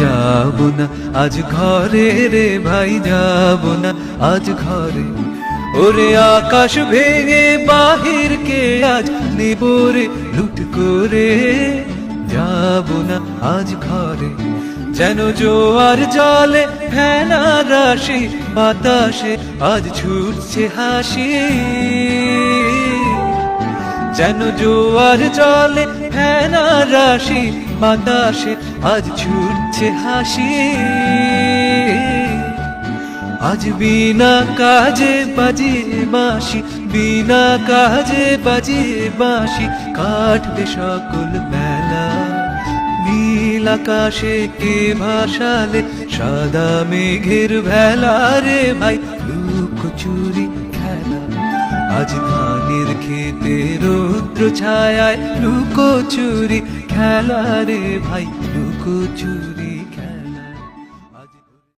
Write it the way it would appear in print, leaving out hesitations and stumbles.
যাব না আজ ঘরে রে ভাই, যাব না আজ ঘরে। ওরে আকাশ ভেঙে বাহির কে আজ নেব রে লুট করে, যাব না আজ ঘরে। যেন জোয়ার জলে ফেনা রাশি, বাতাসে আজ ছুটছে হাসি। যেন জোয়ার জলে ফেনা রাশি, বাতাসে আজ ছুটছে হাসি। আজ বিনা কাজে বাজিয়ে বাঁশি, বিনা কাজে বাজিয়ে বাঁশি, কাটবে সকল বেলা। নীল আকাশে কে ভাসালে সাদা মেঘের ভেলা রে ভাই, লুকোচুরি খেলা। আজ ধানের খেতে রৌদ্র ছায়ায় লুকোচুরি খেলা রে ভাই, লুকোচুরি।